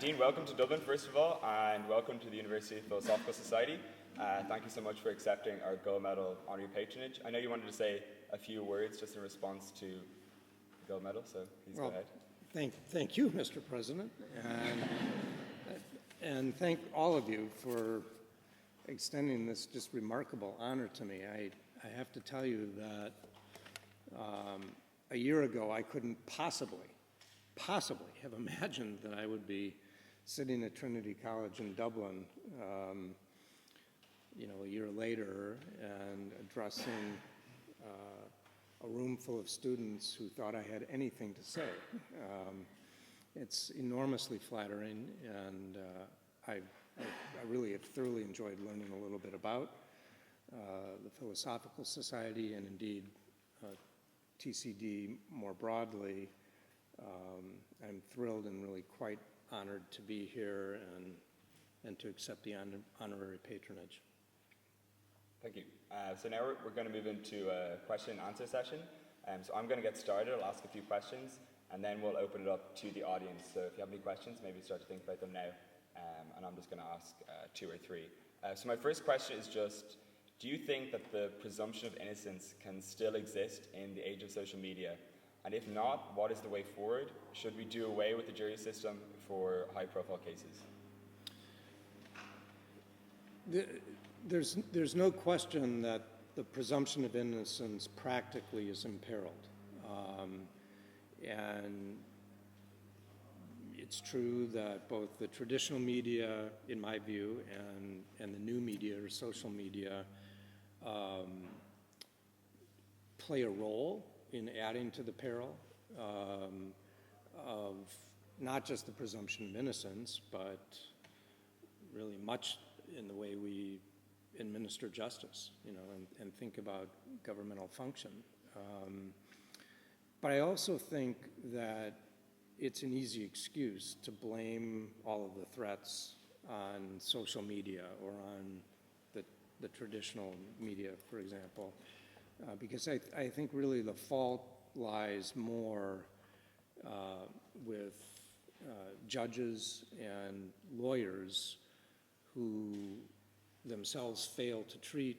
Dean, welcome to Dublin, first of all, and welcome to the University Philosophical Society. Thank you so much for accepting our gold medal honorary patronage. I know you wanted to say a few words just in response to the gold medal, so please go ahead. Thank you, Mr. President, and thank all of you for extending this just remarkable honor to me. I have to tell you that a year ago I couldn't possibly have imagined that I would be sitting at Trinity College in Dublin, a year later, and addressing a room full of students who thought I had anything to say. It's enormously flattering, and I really have thoroughly enjoyed learning a little bit about the Philosophical Society and indeed TCD more broadly. I'm thrilled and really quite honored to be here and to accept the honorary patronage. Thank you. So now we're going to move into a question and answer session. So I'm going to get started. I'll ask a few questions, and then we'll open it up to the audience. So if you have any questions, maybe start to think about them now. And I'm just going to ask two or three. So my first question is just, do you think that the presumption of innocence can still exist in the age of social media? And if not, what is the way forward? Should we do away with the jury system for high-profile cases? There's no question that the presumption of innocence practically is imperiled. And it's true that both the traditional media, in my view, and the new media or social media play a role in adding to the peril of not just the presumption of innocence, but really much in the way we administer justice, and think about governmental function. But I also think that it's an easy excuse to blame all of the threats on social media or on the traditional media, for example, because I think really the fault lies more with judges and lawyers who themselves fail to treat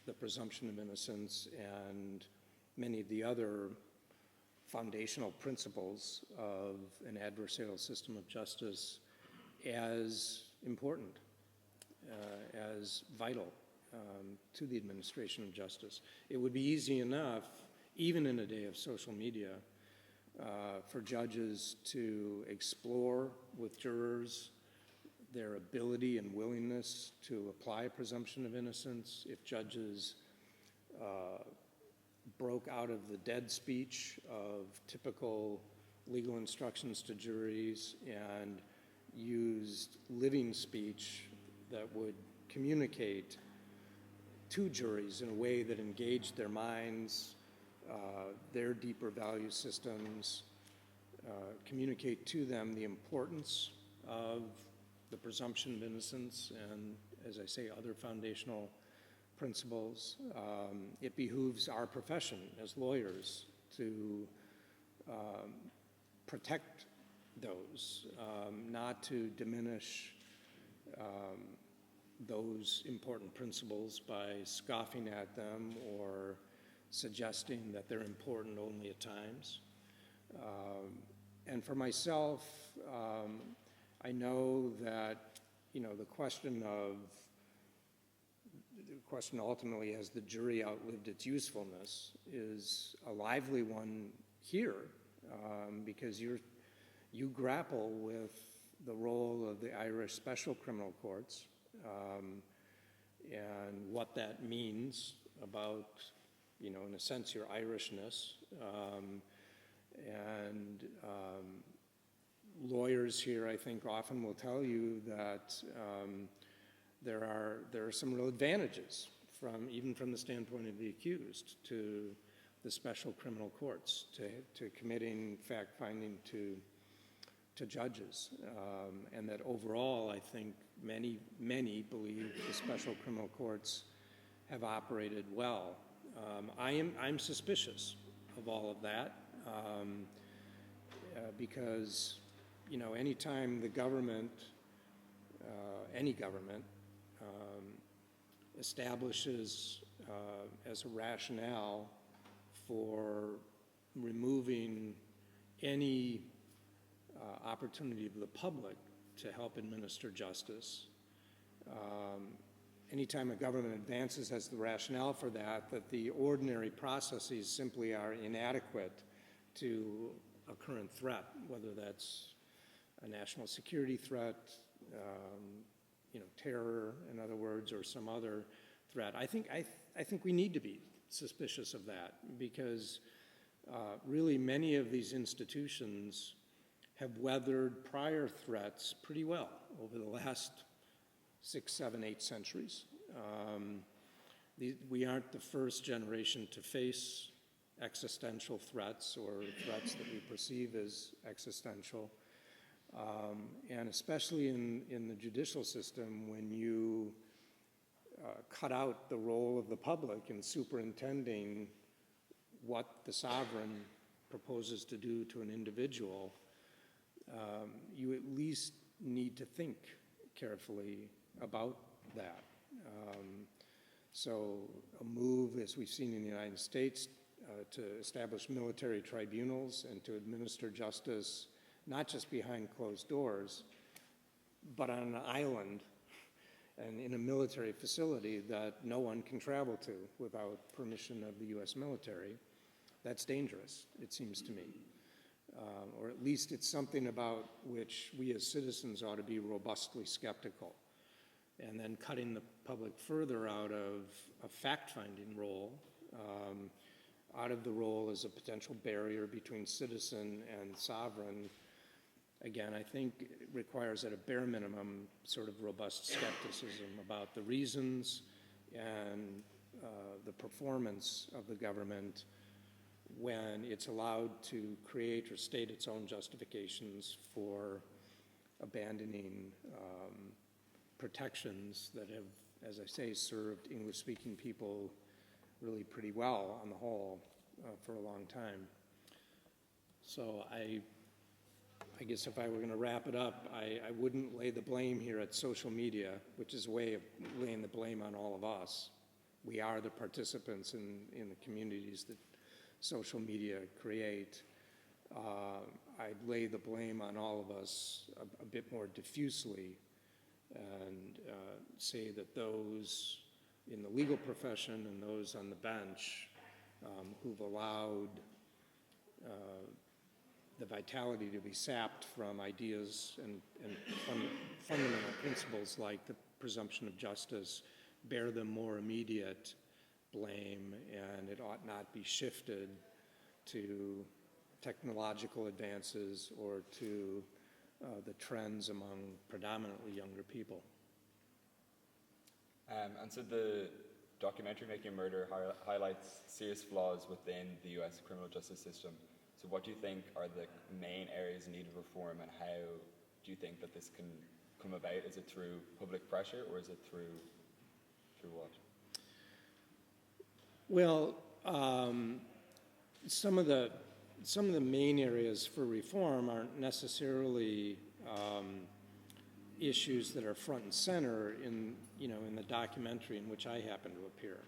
the presumption of innocence and many of the other foundational principles of an adversarial system of justice as important, as vital to the administration of justice. It would be easy enough, even in a day of social media, for judges to explore with jurors their ability and willingness to apply a presumption of innocence. If judges broke out of the dead speech of typical legal instructions to juries and used living speech that would communicate to juries in a way that engaged their minds, their deeper value systems, communicate to them the importance of the presumption of innocence and, as I say, other foundational principles. It behooves our profession as lawyers to protect those, not to diminish those important principles by scoffing at them or suggesting that they're important only at times. And for myself, I know that, the question ultimately, has the jury outlived its usefulness, is a lively one here, because you grapple with the role of the Irish special criminal courts and what that means about, in a sense, your Irishness. And lawyers here, I think, often will tell you that there are some real advantages even from the standpoint of the accused to the special criminal courts, to committing fact-finding to judges, and that overall, I think many believe the special criminal courts have operated well. I'm suspicious of all of that because anytime the government, any government, establishes as a rationale for removing any opportunity of the public to help administer justice, anytime a government advances as the rationale for that, that the ordinary processes simply are inadequate to a current threat, whether that's a national security threat, terror, in other words, or some other threat. I think we need to be suspicious of that because really many of these institutions have weathered prior threats pretty well over the last 6, 7, 8 centuries. We aren't the first generation to face existential threats or threats that we perceive as existential. And especially in the judicial system, when you cut out the role of the public in superintending what the sovereign proposes to do to an individual, you at least need to think carefully about that. So a move, as we've seen in the United States, to establish military tribunals and to administer justice, not just behind closed doors, but on an island and in a military facility that no one can travel to without permission of the US military, that's dangerous, it seems to me. Or at least it's something about which we as citizens ought to be robustly skeptical. And then cutting the public further out of a fact-finding role, out of the role as a potential barrier between citizen and sovereign, again, I think it requires at a bare minimum sort of robust skepticism about the reasons and the performance of the government when it's allowed to create or state its own justifications for abandoning protections that have, as I say, served English-speaking people really pretty well on the whole for a long time. So I guess if I were going to wrap it up, I wouldn't lay the blame here at social media, which is a way of laying the blame on all of us. We are the participants in the communities that social media create. I'd lay the blame on all of us a bit more diffusely and say that those in the legal profession and those on the bench who've allowed the vitality to be sapped from ideas and fundamental principles like the presumption of justice bear the more immediate blame, and it ought not be shifted to technological advances or to the trends among predominantly younger people. And so the documentary Making a Murder highlights serious flaws within the US criminal justice system. So what do you think are the main areas in need of reform, and how do you think that this can come about? Is it through public pressure, or is it through what? Well, some of the main areas for reform aren't necessarily issues that are front and center in the documentary in which I happen to appear.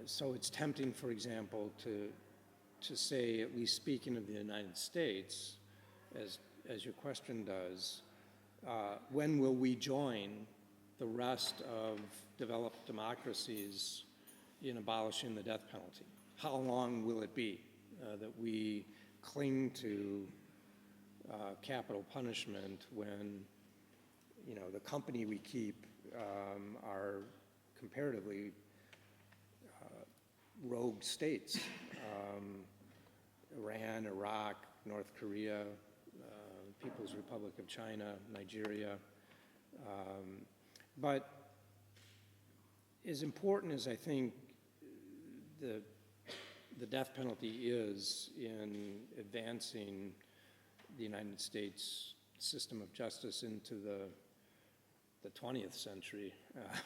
So it's tempting, for example, to say, at least speaking of the United States, as your question does, when will we join the rest of developed democracies in abolishing the death penalty? How long will it be that we cling to capital punishment when, the company we keep are comparatively rogue states? Iran, Iraq, North Korea, People's Republic of China, Nigeria. But as important as I think the death penalty is in advancing the United States system of justice into the 20th century,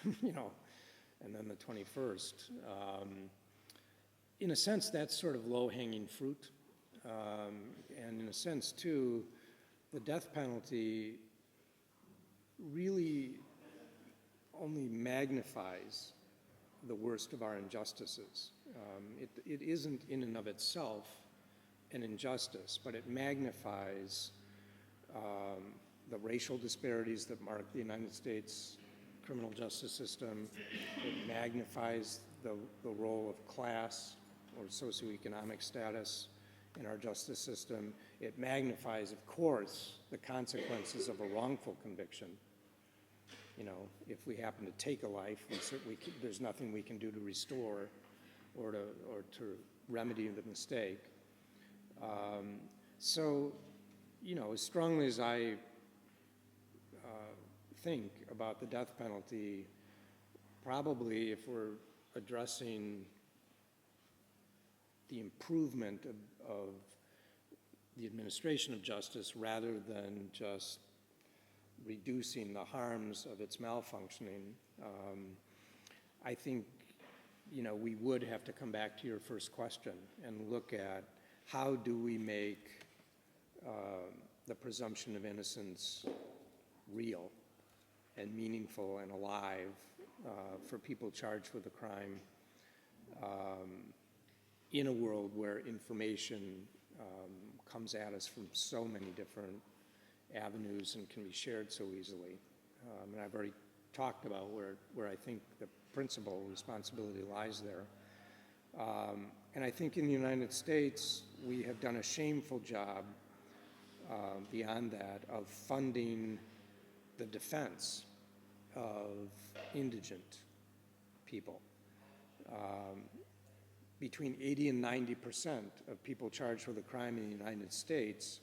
and then the 21st. In a sense, that's sort of low-hanging fruit. And in a sense, too, the death penalty really only magnifies the worst of our injustices. It isn't in and of itself an injustice, but it magnifies the racial disparities that mark the United States criminal justice system. It magnifies the role of class or socioeconomic status in our justice system. It magnifies, of course, the consequences of a wrongful conviction. You know, if we happen to take a life, there's nothing we can do to restore or to remedy the mistake. So, you know, as strongly as I think about the death penalty, probably if we're addressing the improvement of the administration of justice rather than just reducing the harms of its malfunctioning, I think, you know, we would have to come back to your first question and look at how do we make the presumption of innocence real and meaningful and alive for people charged with a crime in a world where information comes at us from so many different avenues and can be shared so easily. And I've already talked about where I think the principal responsibility lies there. And I think in the United States, we have done a shameful job beyond that of funding the defense of indigent people. Between 80 and 90% of people charged with a crime in the United States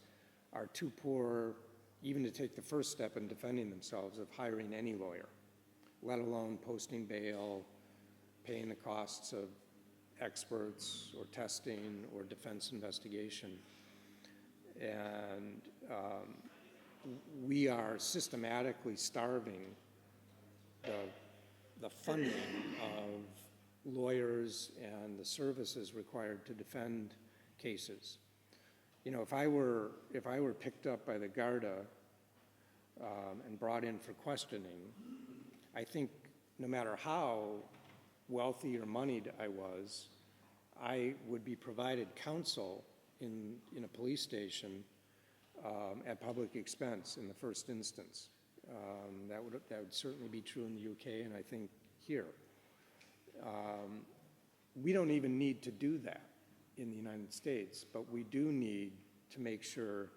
are too poor even to take the first step in defending themselves of hiring any lawyer, let alone posting bail, paying the costs of experts or testing or defense investigation. And we are systematically starving the funding of lawyers and the services required to defend cases. You know, if I were picked up by the Garda and brought in for questioning, I think no matter how wealthy or moneyed I was, I would be provided counsel in a police station at public expense in the first instance. That would certainly be true in the UK, and I think here. We don't even need to do that in the United States, but we do need to make sure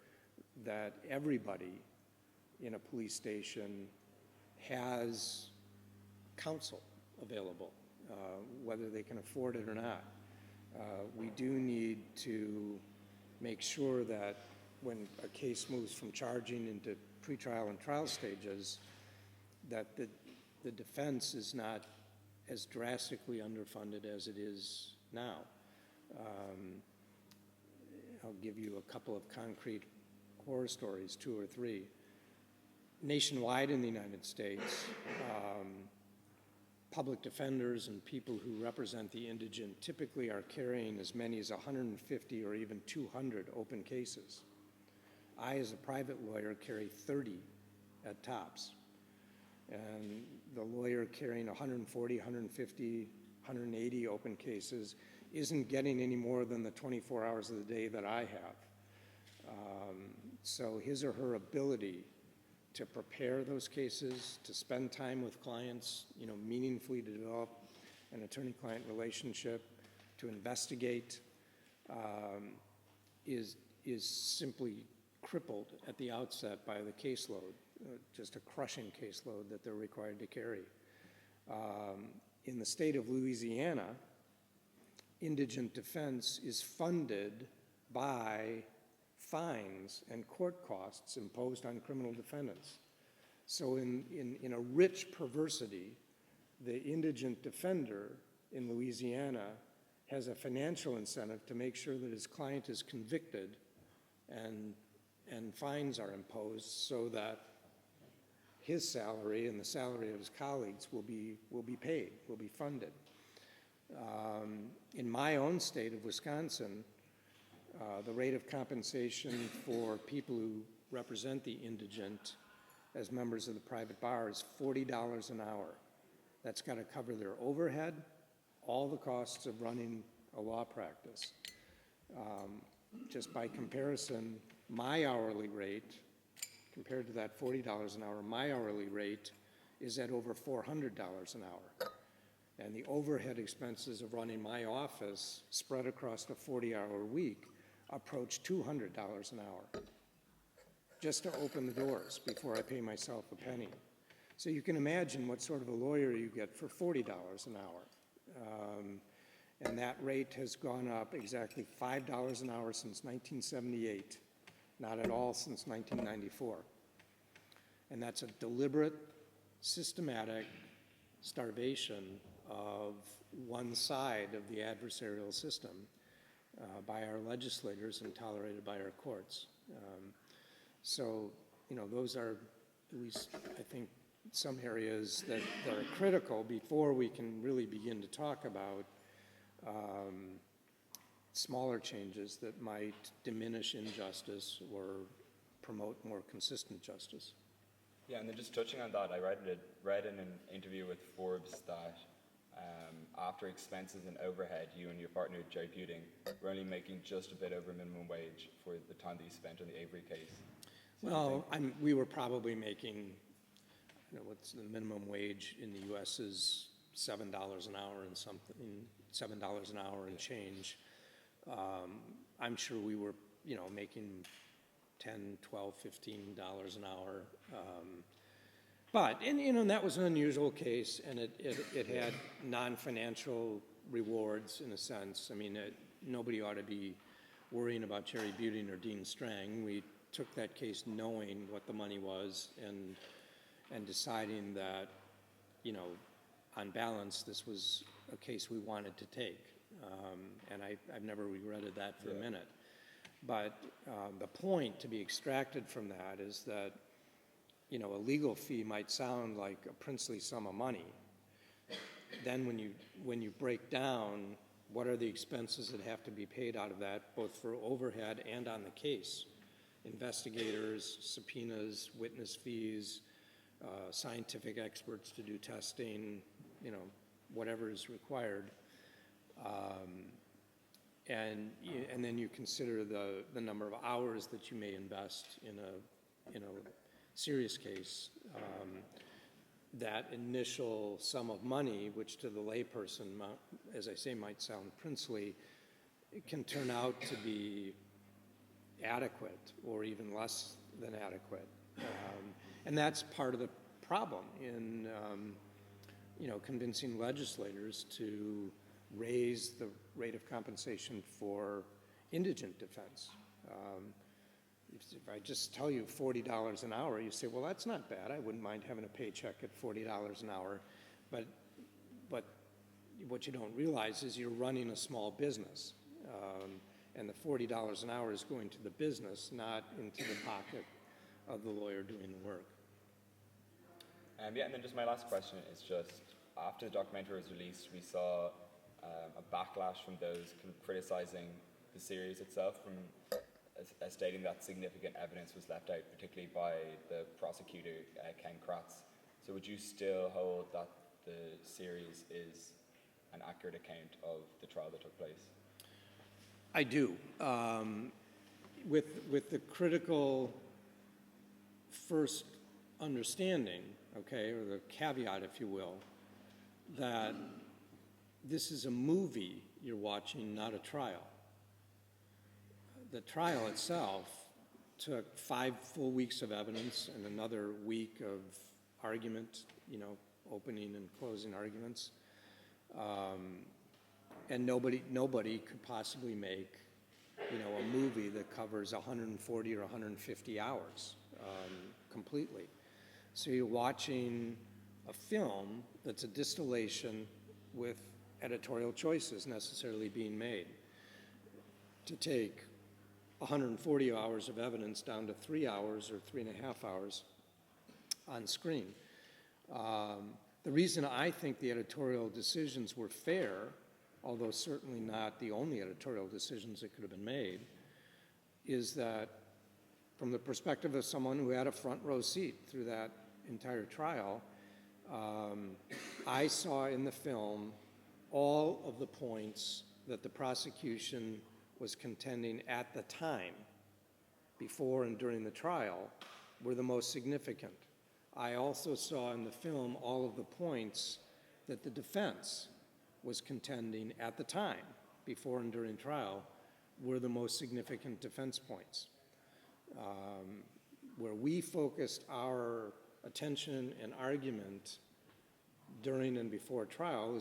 that everybody in a police station has counsel available, whether they can afford it or not. We do need to make sure that when a case moves from charging into pretrial and trial stages, that the defense is not as drastically underfunded as it is now. I'll give you a couple of concrete horror stories, 2 or 3. Nationwide in the United States, public defenders and people who represent the indigent typically are carrying as many as 150 or even 200 open cases. I, as a private lawyer, carry 30 at tops. And the lawyer carrying 140, 150, 180 open cases isn't getting any more than the 24 hours of the day that I have. So his or her ability to prepare those cases, to spend time with clients, you know, meaningfully to develop an attorney-client relationship, to investigate, is simply crippled at the outset by the caseload, just a crushing caseload that they're required to carry. In the state of Louisiana, indigent defense is funded by fines and court costs imposed on criminal defendants. So in a rich perversity, the indigent defender in Louisiana has a financial incentive to make sure that his client is convicted and fines are imposed so that his salary and the salary of his colleagues will be paid, will be funded. In my own state of Wisconsin, The rate of compensation for people who represent the indigent as members of the private bar is $40 an hour. That's got to cover their overhead, all the costs of running a law practice. Just by comparison, my hourly rate, compared to that $40 an hour, my hourly rate is at over $400 an hour. And the overhead expenses of running my office spread across a 40-hour week approach $200 an hour, just to open the doors before I pay myself a penny. So you can imagine what sort of a lawyer you get for $40 an hour. And that rate has gone up exactly $5 an hour since 1978, not at all since 1994. And that's a deliberate, systematic starvation of one side of the adversarial system by our legislators and tolerated by our courts. So, those are at least, I think, some areas that are critical before we can really begin to talk about smaller changes that might diminish injustice or promote more consistent justice. Yeah, and then just touching on that, I read in an interview with Forbes that after expenses and overhead, you and your partner, Jerry Feuding, were only making just a bit over minimum wage for the time that you spent on the Avery case. So well, we were probably making, what's the minimum wage in the U.S. is $7 an hour and something, $7 an hour and change. I'm sure we were, making $10, $12, $15 an hour. But that was an unusual case, and it had non-financial rewards in a sense. I mean, nobody ought to be worrying about Jerry Feuding or Dean Strang. We took that case knowing what the money was and deciding that, on balance, this was a case we wanted to take. And I've never regretted that for a minute. But the point to be extracted from that is that, a legal fee might sound like a princely sum of money. Then when you break down what are the expenses that have to be paid out of that, both for overhead and on the case, investigators, subpoenas, witness fees, scientific experts to do testing, whatever is required. And then you consider the number of hours that you may invest in a serious case. That initial sum of money, which to the layperson, as I say, might sound princely, it can turn out to be adequate or even less than adequate. And that's part of the problem in convincing legislators to raise the rate of compensation for indigent defense. If I just tell you $40 an hour, you say, well, that's not bad. I wouldn't mind having a paycheck at $40 an hour. But what you don't realize is you're running a small business. And the $40 an hour is going to the business, not into the pocket of the lawyer doing the work. And then just my last question is just, after the documentary was released, we saw a backlash from those criticizing the series itself, from stating that significant evidence was left out, particularly by the prosecutor, Ken Kratz. So would you still hold that the series is an accurate account of the trial that took place? I do. With the critical first understanding, okay, or the caveat, if you will, that this is a movie you're watching, not a trial. The trial itself took 5 full weeks of evidence and another week of argument, opening and closing arguments. And nobody could possibly make, a movie that covers 140 or 150 hours completely. So you're watching a film that's a distillation with editorial choices necessarily being made to take 140 hours of evidence down to 3 hours or 3.5 hours on screen. The reason I think the editorial decisions were fair, although certainly not the only editorial decisions that could have been made, is that from the perspective of someone who had a front row seat through that entire trial, I saw in the film all of the points that the prosecution was contending at the time, before and during the trial, were the most significant. I also saw in the film all of the points that the defense was contending at the time, before and during trial, were the most significant defense points. Where we focused our attention and argument during and before trial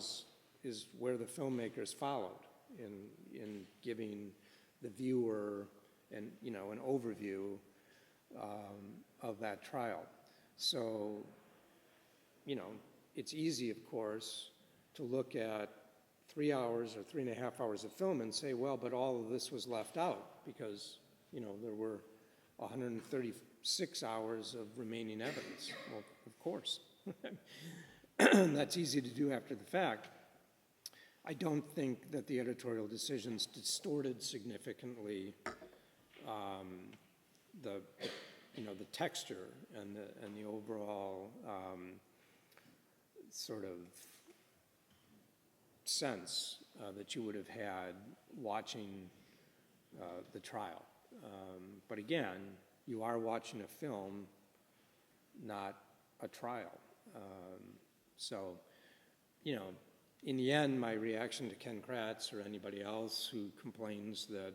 is where the filmmakers followed in giving the viewer an overview of that trial. So, it's easy, of course, to look at 3 hours or 3.5 hours of film and say, well, but all of this was left out because, there were 136 hours of remaining evidence. Well, of course. That's easy to do after the fact. I don't think that the editorial decisions distorted significantly the texture and the overall sort of sense that you would have had watching the trial. But again, you are watching a film, not a trial. So, in the end, my reaction to Ken Kratz or anybody else who complains that,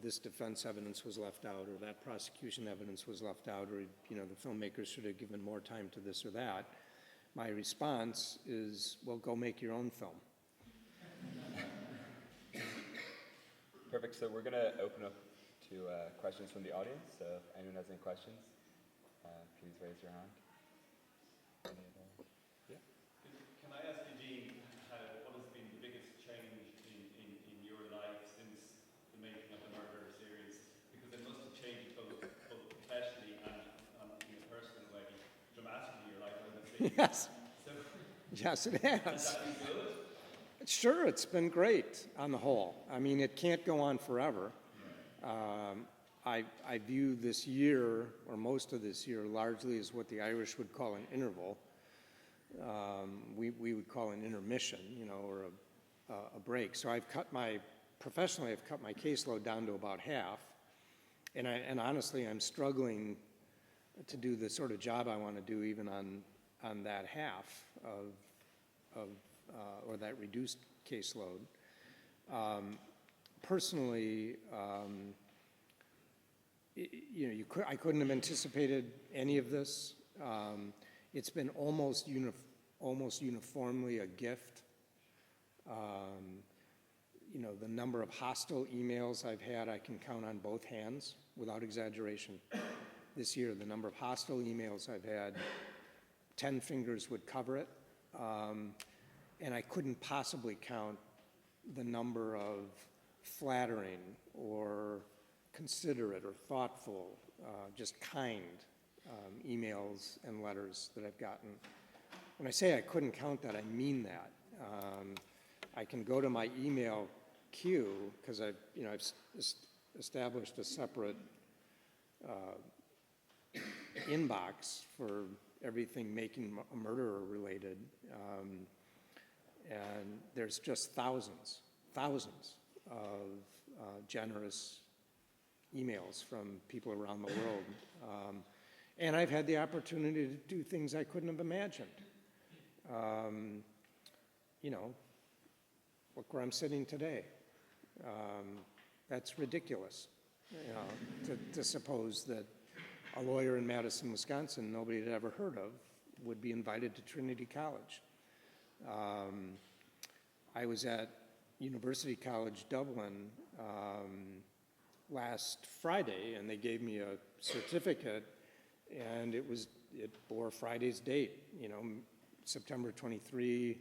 this defense evidence was left out or that prosecution evidence was left out or, the filmmakers should have given more time to this or that, my response is, well, go make your own film. Perfect. So we're going to open up to questions from the audience. So if anyone has any questions, please raise your hand. Yeah. Can I ask you, Dean, what has been the biggest change in your life since the making of the Murder series? Because it must have changed both professionally and in a personal way, dramatically, your life, I would say. Yes. So, Yes, it has. has that been good? Sure, it's been great on the whole. I mean, it can't go on forever. I view this year, or most of this year, largely as what the Irish would call an interval. We would call an intermission, or a break. So professionally, I've cut my caseload down to about half. And honestly, I'm struggling to do the sort of job I want to do even on that half or that reduced caseload. Personally, I couldn't have anticipated any of this. It's been almost uniformly a gift. The number of hostile emails I've had, I can count on both hands without exaggeration. This year, the number of hostile emails I've had, 10 fingers would cover it. And I couldn't possibly count the number of flattering or considerate or thoughtful, just kind emails and letters that I've gotten. When I say I couldn't count that, I mean that. I can go to my email queue because I've established a separate inbox for everything making a murderer related. And there's just thousands of generous emails from people around the world. And I've had the opportunity to do things I couldn't have imagined. Look where I'm sitting today. That's ridiculous, to suppose that a lawyer in Madison, Wisconsin, nobody had ever heard of, would be invited to Trinity College. I was at University College Dublin last Friday, and they gave me a certificate, and it bore Friday's date, September 23,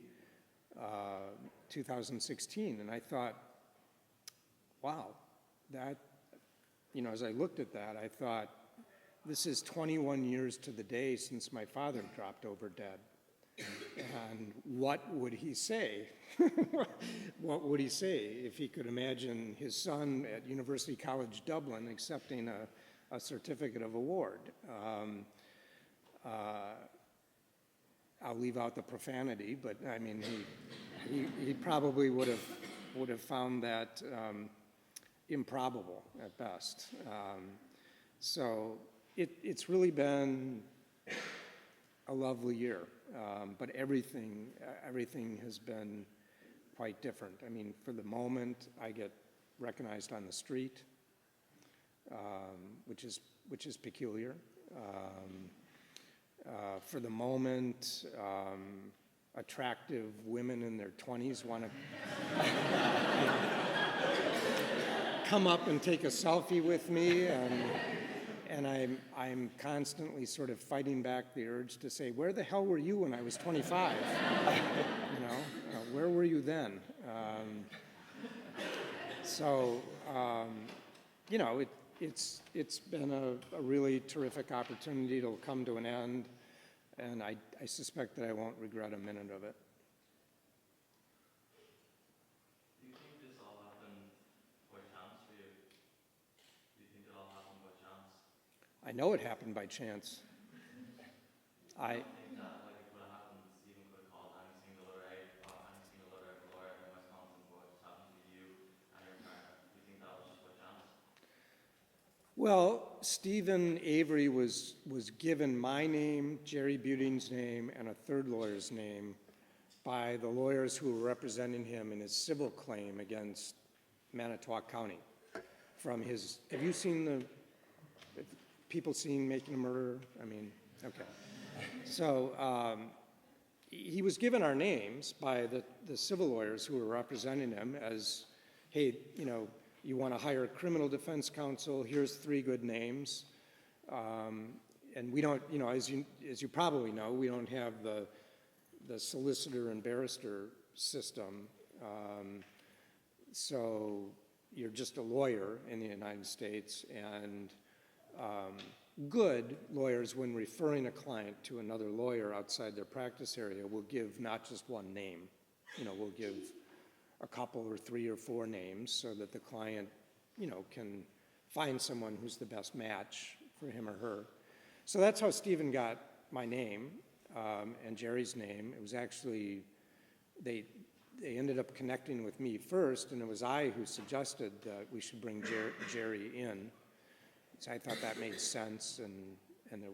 2016. And I thought, wow, that, as I looked at that, I thought, this is 21 years to the day since my father dropped over dead. And what would he say? What would he say if he could imagine his son at University College Dublin accepting a certificate of award? I'll leave out the profanity, but I mean, he probably would have found that improbable at best. So it's really been a lovely year, but everything has been quite different. I mean, for the moment, I get recognized on the street, which is peculiar. For the moment, attractive women in their 20s want to come up and take a selfie with me, and I'm constantly sort of fighting back the urge to say, where the hell were you when I was 25? You know, where were you then? You know, it's been a really terrific opportunity. It'll come to an end, and I suspect that I won't regret a minute of it. Do you think this all happened by chance for you? Do you think it all happened by chance? I know it happened by chance. I think that like it could have happened. Stephen could have called any single other lawyer in Wisconsin, but it just happened to you and your partner. Do you think that was just by chance? Well, Steven Avery was given my name, Jerry Buting's name, and a third lawyer's name by the lawyers who were representing him in his civil claim against Manitowoc County. From his, have you seen people seen Making a Murderer? I mean, okay. So he was given our names by the civil lawyers who were representing him as, hey, you know, you want to hire a criminal defense counsel, here's 3 good names. And we don't, you know, as you probably know, we don't have the solicitor and barrister system. So you're just a lawyer in the United States, and good lawyers, when referring a client to another lawyer outside their practice area, will give not just one name, you know, will give a couple or 3 or 4 names so that the client, you know, can find someone who's the best match for him or her. So that's how Stephen got my name and Jerry's name. It was actually, they ended up connecting with me first, and it was I who suggested that we should bring Jerry in. So I thought that made sense, and it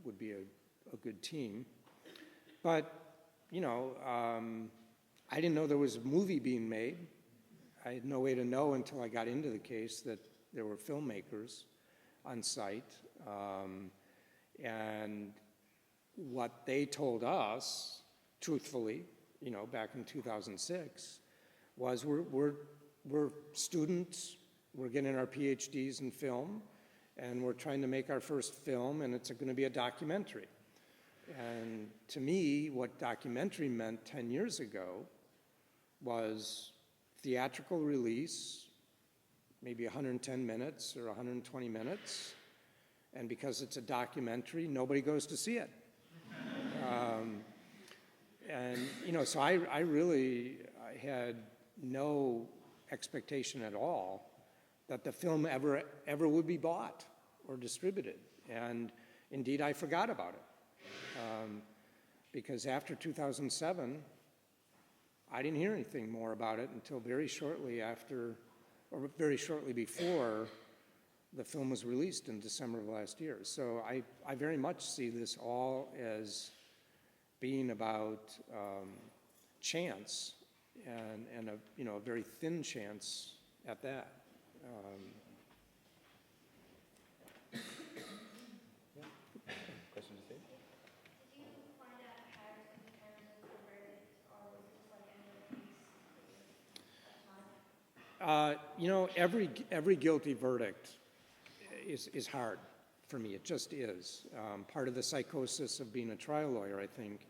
would be a good team. But, you know, I didn't know there was a movie being made. I had no way to know until I got into the case that there were filmmakers on site. And what they told us, truthfully, you know, back in 2006, was we're students, we're getting our PhDs in film, and we're trying to make our first film, and it's going to be a documentary. And to me, what documentary meant 10 years ago was theatrical release, maybe 110 minutes or 120 minutes, and because it's a documentary, nobody goes to see it. And, you know, so I had no expectation at all that the film ever would be bought or distributed. And indeed, I forgot about it. Because after 2007, I didn't hear anything more about it until very shortly after, or very shortly before, the film was released in December of last year. So I very much see this all as being about chance, and a very thin chance at that. Question to Steve? Did you find out hard in terms of the verdict, or was it just like any other case at the time? You know, every guilty verdict is hard for me. It just is. Part of the psychosis of being a trial lawyer, I think,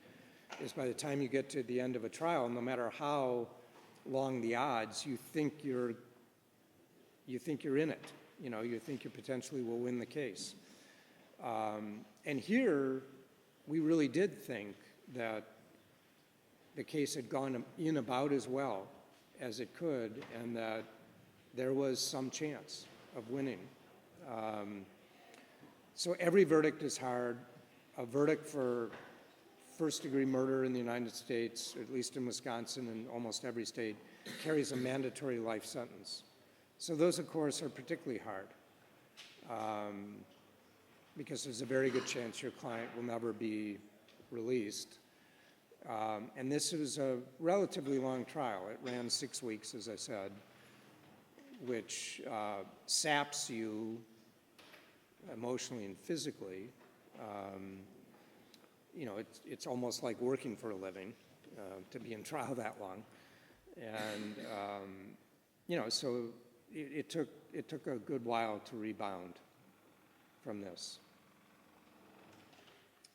is by the time you get to the end of a trial, no matter how long the odds, you think you're in it. You know, you think you potentially will win the case. And here, we really did think that the case had gone in about as well as it could, and that there was some chance of winning. So every verdict is hard. A verdict for first-degree murder in the United States, or at least in Wisconsin and almost every state, carries a mandatory life sentence. So those, of course, are particularly hard because there's a very good chance your client will never be released. And this was a relatively long trial. It ran 6 weeks, as I said, which saps you emotionally and physically. You know, it's almost like working for a living to be in trial that long. And, you know, so it took a good while to rebound from this.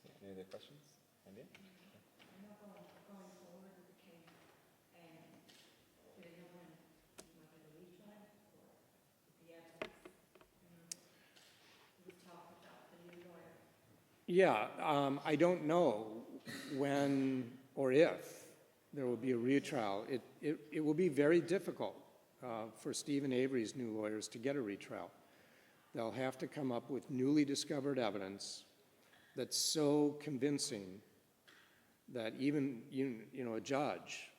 Yeah, any other questions? Andy? I'm not going forward with the case, do they know when you might get a retrial or the evidence? We talked about the new lawyer. Yeah, I don't know when or if there will be a retrial. It will be very difficult for Steven Avery's new lawyers to get a retrial. They'll have to come up with newly discovered evidence that's so convincing that even you know, a judge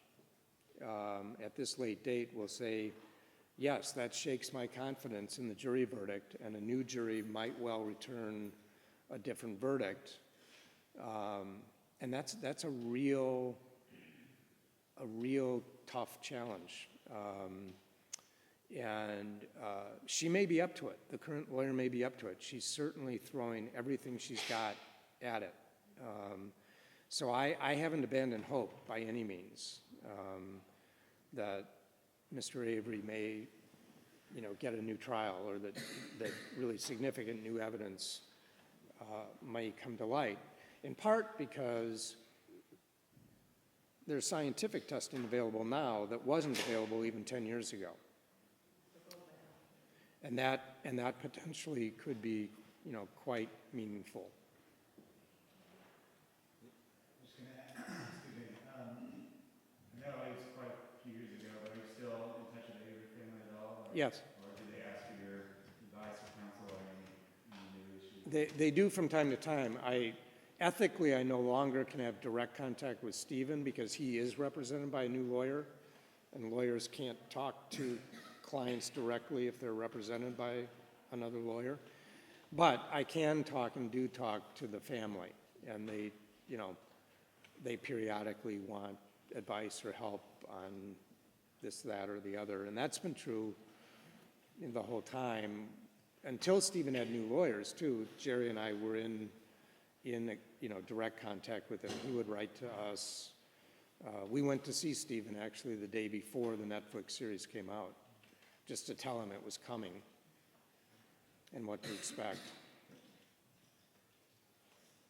at this late date will say, yes, that shakes my confidence in the jury verdict, and a new jury might well return a different verdict. And that's a real tough challenge. And she may be up to it. The current lawyer may be up to it. She's certainly throwing everything she's got at it. So I haven't abandoned hope by any means that Mr. Avery may, you know, get a new trial, or that really significant new evidence may come to light, in part because there's scientific testing available now that wasn't available even 10 years ago. And that potentially could be, you know, quite meaningful. I'm just going to add, excuse me, I know it was quite a few years ago, but are you still in touch with the Avery family at all? Yes. Or do they ask for your advice or counsel on any new issues? They do from time to time. Ethically, I no longer can have direct contact with Steven because he is represented by a new lawyer, and lawyers can't talk to clients directly if they're represented by another lawyer. But I can talk and do talk to the family, and they, you know, they periodically want advice or help on this, that, or the other. And that's been true the whole time until Steven had new lawyers too. Jerry and I were in you know, direct contact with him. He would write to us. We went to see Steven actually the day before the Netflix series came out, just to tell him it was coming and what to expect.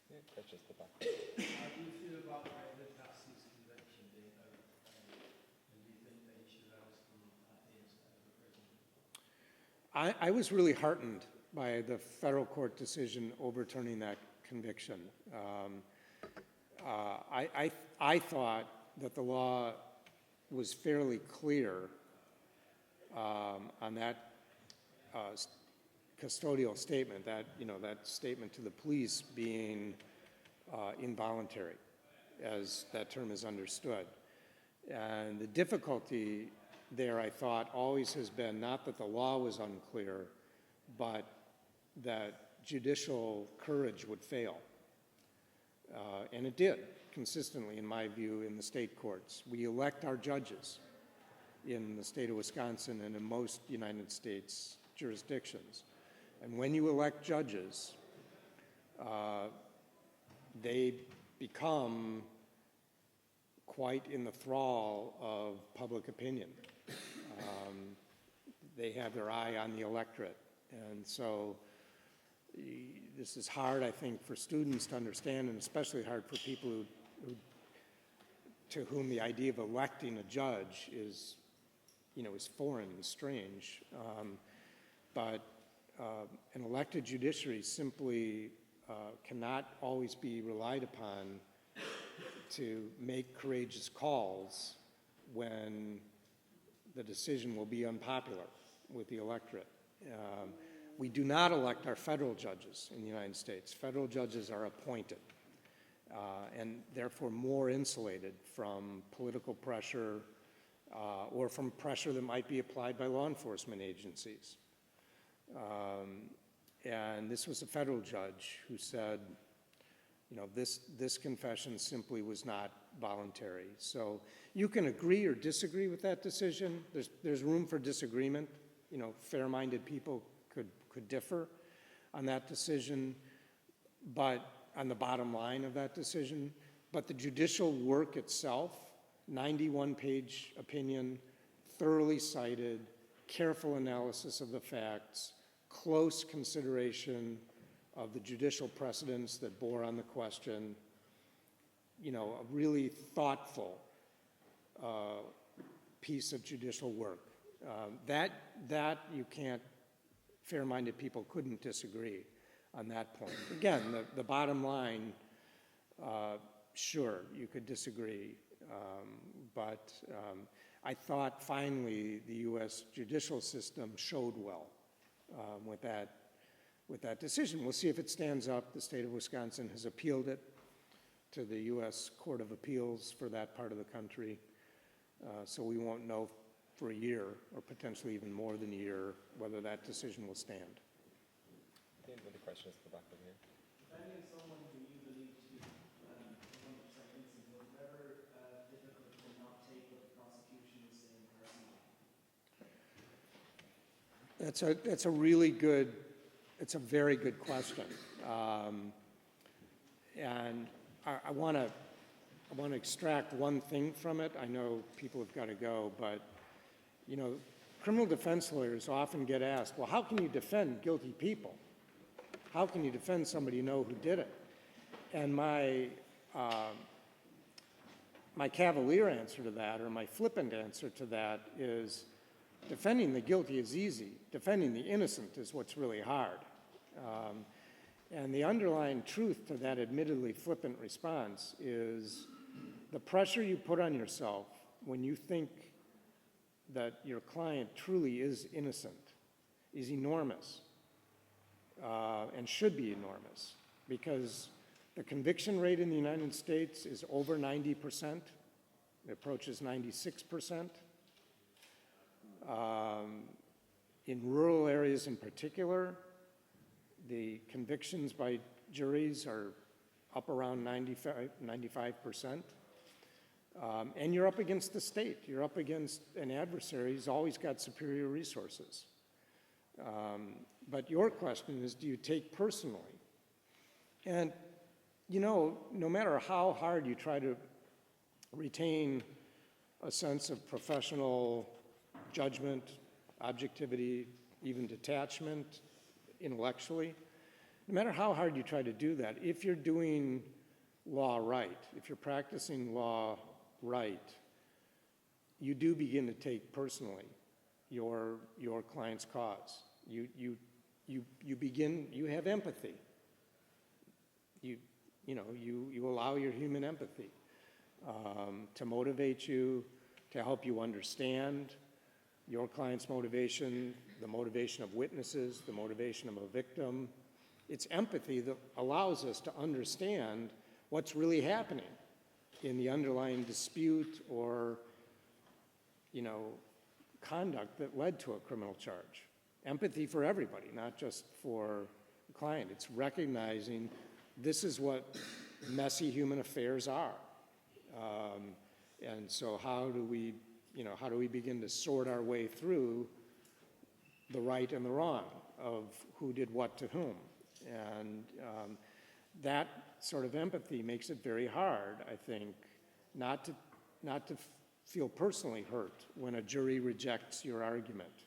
Yeah, that's just the back. How do you feel about David Cassie's conviction being overturned? And do you think that he should have come at the instead of a prison? I was really heartened by the federal court decision overturning that conviction. I thought that the law was fairly clear on that custodial statement, that, you know, that statement to the police being involuntary, as that term is understood. And the difficulty there, I thought, always has been not that the law was unclear, but that judicial courage would fail. And it did, consistently, in my view, in the state courts. We elect our judges in the state of Wisconsin and in most United States jurisdictions. And when you elect judges, they become quite in the thrall of public opinion. They have their eye on the electorate. And so this is hard, I think, for students to understand, and especially hard for people to whom the idea of electing a judge is, you know, is foreign and strange. But an elected judiciary simply cannot always be relied upon to make courageous calls when the decision will be unpopular with the electorate. We do not elect our federal judges in the United States. Federal judges are appointed and therefore more insulated from political pressure or from pressure that might be applied by law enforcement agencies. And this was a federal judge who said, you know, this confession simply was not voluntary. So you can agree or disagree with that decision. There's room for disagreement. You know, fair-minded people could differ on that decision, but on the bottom line of that decision. But the judicial work itself, 91-page opinion, thoroughly cited, careful analysis of the facts, close consideration of the judicial precedents that bore on the question, you know, a really thoughtful piece of judicial work. That you can't, fair-minded people couldn't disagree on that point. Again, the bottom line, sure, you could disagree, but I thought finally the U.S. judicial system showed well with that decision. We'll see if it stands up. The state of Wisconsin has appealed it to the U.S. Court of Appeals for that part of the country, so we won't know for a year, or potentially even more than a year, whether that decision will stand. Okay, another question is at the back over here. Defending someone who you believe to be 100% innocent, was it ever difficult to not take what the prosecution is saying personally? That's a really good, it's a very good question. And I want to extract one thing from it. I know people have got to go, but you know, criminal defense lawyers often get asked, well, how can you defend guilty people? How can you defend somebody you know who did it? And my cavalier answer to that, or my flippant answer to that, is defending the guilty is easy. Defending the innocent is what's really hard. And the underlying truth to that admittedly flippant response is the pressure you put on yourself when you think that your client truly is innocent is enormous, and should be enormous, because the conviction rate in the United States is over 90%. It approaches 96%. In rural areas in particular, the convictions by juries are up around 95%. And you're up against the state. You're up against an adversary who's always got superior resources. But your question is, do you take personally? And, you know, no matter how hard you try to retain a sense of professional judgment, objectivity, even detachment intellectually, no matter how hard you try to do that, if you're doing law right, if you're practicing law right, you do begin to take personally your client's cause. You have empathy. You allow your human empathy to motivate you, to help you understand your client's motivation, the motivation of witnesses, the motivation of a victim. It's empathy that allows us to understand what's really happening in the underlying dispute or, you know, conduct that led to a criminal charge. Empathy for everybody, not just for the client. It's recognizing this is what messy human affairs are. And so how do we begin to sort our way through the right and the wrong of who did what to whom? And that sort of empathy makes it very hard, I think, not to feel personally hurt when a jury rejects your argument,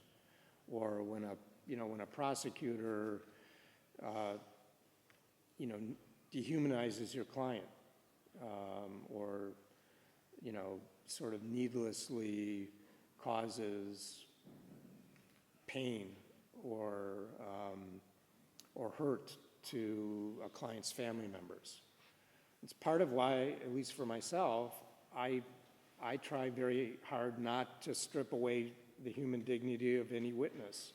or when a prosecutor dehumanizes your client, or sort of needlessly causes pain or hurt to a client's family members. It's part of why, at least for myself, I try very hard not to strip away the human dignity of any witness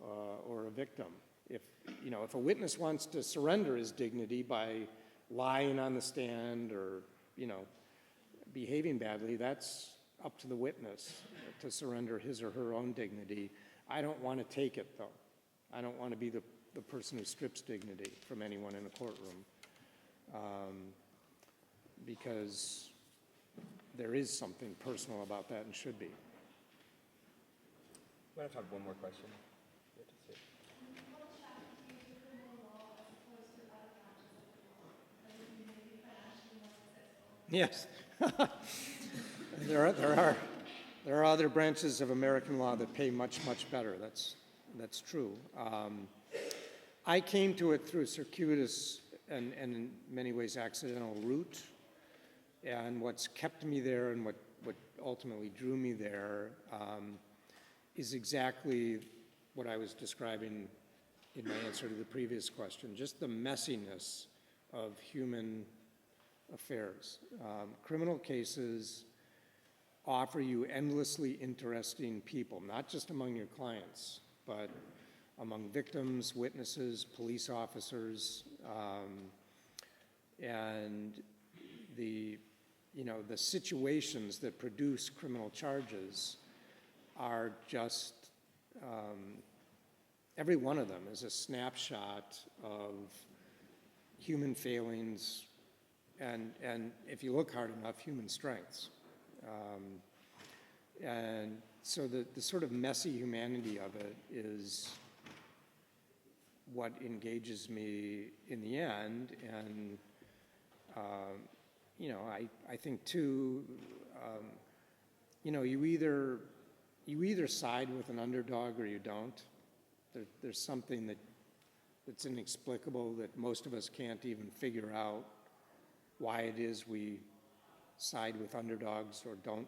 or a victim. If a witness wants to surrender his dignity by lying on the stand or, behaving badly, that's up to the witness to surrender his or her own dignity. I don't want to take it, though. I don't want to be the person who strips dignity from anyone in a courtroom, because there is something personal about that and should be. We're going to have one more question. Yeah, just here. What attracted you to criminal law as opposed to other branches of the law? As in you may be financially more successful? Yes. There are other branches of American law that pay much, much better. That's true. I came to it through a circuitous and in many ways accidental route. And what's kept me there and what ultimately drew me there is exactly what I was describing in my answer to the previous question, just the messiness of human affairs. Criminal cases offer you endlessly interesting people, not just among your clients, but among victims, witnesses, police officers, and the situations that produce criminal charges are just, every one of them is a snapshot of human failings and if you look hard enough, human strengths. And so the sort of messy humanity of it is what engages me in the end. And, I think too, you either side with an underdog or you don't. There's something that's inexplicable that most of us can't even figure out why it is we side with underdogs or don't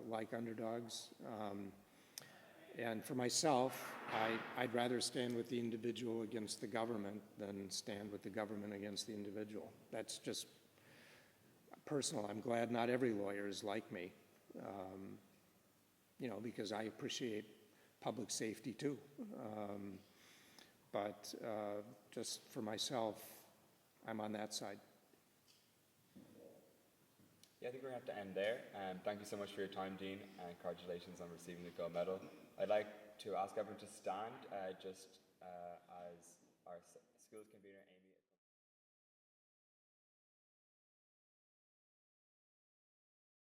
like underdogs. And for myself, I'd rather stand with the individual against the government than stand with the government against the individual. That's just personal. I'm glad not every lawyer is like me, because I appreciate public safety too. But just for myself, I'm on that side. Yeah, I think we're going to have to end there. Thank you so much for your time, Dean, and congratulations on receiving the gold medal. I'd like to ask everyone to stand as our school's convener, Amy.